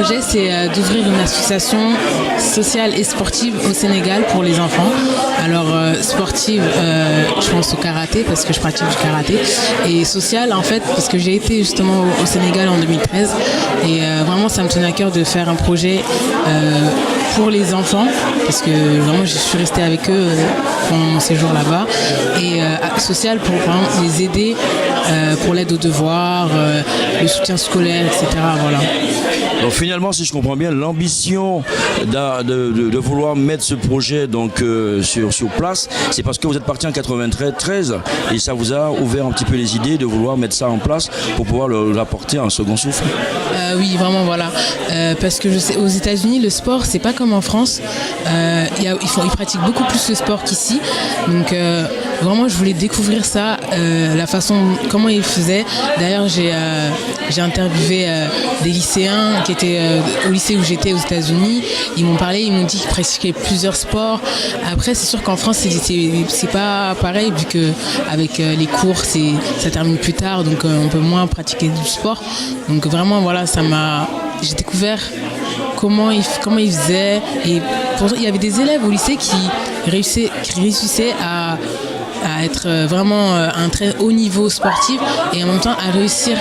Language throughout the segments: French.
projet, c'est d'ouvrir une association sociale et sportive au Sénégal pour les enfants. Alors, sportive, je pense au karaté, parce que je pratique du karaté. Et sociale, en fait, parce que j'ai été justement au Sénégal en 2013. Et vraiment, ça me tenait à cœur de faire un projet pour les enfants, parce que vraiment, je suis restée avec eux pendant mon séjour là-bas. Et social pour vraiment les aider pour l'aide aux devoirs, le soutien scolaire, etc. Voilà. Donc finalement, si je comprends bien, l'ambition de vouloir mettre ce projet donc, sur place, c'est parce que vous êtes parti en 93 et ça vous a ouvert un petit peu les idées de vouloir mettre ça en place pour pouvoir l'apporter un second souffle. Oui, vraiment, voilà. Parce que je sais, aux États-Unis, le sport, c'est pas comme en France. Ils pratiquent beaucoup plus le sport qu'ici. Donc, vraiment, je voulais découvrir ça, la façon, comment ils faisaient. D'ailleurs, j'ai interviewé des lycéens qui étaient au lycée où j'étais aux États-Unis. Ils m'ont parlé, ils m'ont dit qu'ils pratiquaient plusieurs sports. Après, c'est sûr qu'en France, c'est pas pareil, vu que avec les cours, ça termine plus tard, donc on peut moins pratiquer du sport. Donc vraiment, voilà, j'ai découvert comment ils faisaient. Et il y avait des élèves au lycée qui réussissaient à être vraiment à un très haut niveau sportif et en même temps à réussir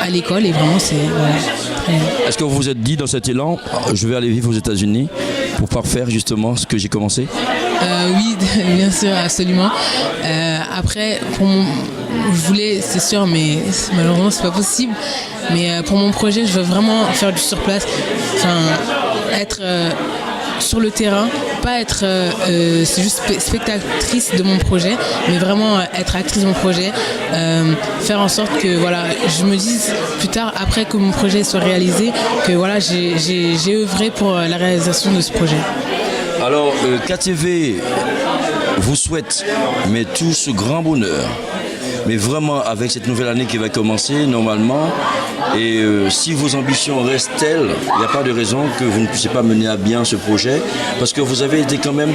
à l'école. Et vraiment, c'est voilà, très bien. Est-ce que vous vous êtes dit dans cet élan, je vais aller vivre aux États-Unis pour parfaire justement ce que j'ai commencé? Oui, bien sûr, absolument. Après, je voulais, c'est sûr, mais malheureusement, c'est pas possible. Mais pour mon projet, je veux vraiment faire du surplace, être sur le terrain, pas être c'est juste spectatrice de mon projet, mais vraiment être actrice de mon projet, faire en sorte que voilà, je me dise plus tard, après que mon projet soit réalisé, que voilà, j'ai œuvré pour la réalisation de ce projet. Alors, KTV vous souhaite mais tout ce grand bonheur. Mais vraiment, avec cette nouvelle année qui va commencer, normalement, et si vos ambitions restent telles, il n'y a pas de raison que vous ne puissiez pas mener à bien ce projet, parce que vous avez été quand même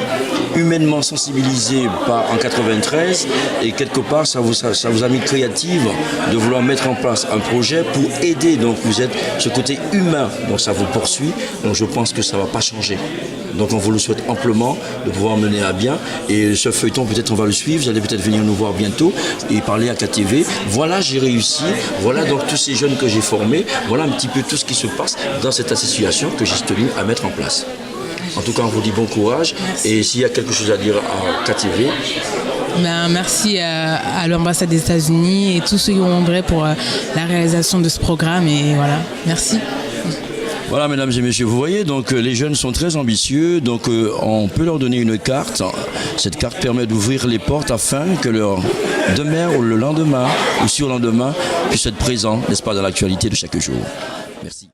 humainement sensibilisé en 93, et quelque part, ça vous a mis créative de vouloir mettre en place un projet pour aider. Donc vous êtes ce côté humain, donc ça vous poursuit, donc je pense que ça ne va pas changer. Donc on vous le souhaite amplement de pouvoir mener à bien. Et ce feuilleton, peut-être on va le suivre. Vous allez peut-être venir nous voir bientôt et parler à KTV. Voilà, j'ai réussi. Voilà donc tous ces jeunes que j'ai formés. Voilà un petit peu tout ce qui se passe dans cette association que j'ai tenu à mettre en place. En tout cas, on vous dit bon courage. Et s'il y a quelque chose à dire à KTV. Merci à l'ambassade des États-Unis et tous ceux qui ont œuvré pour la réalisation de ce programme. Et voilà, merci. Voilà, mesdames et messieurs, vous voyez, donc les jeunes sont très ambitieux, donc on peut leur donner une carte. Cette carte permet d'ouvrir les portes afin que leur demain ou le lendemain ou surlendemain puisse être présent, n'est-ce pas, dans l'actualité de chaque jour. Merci.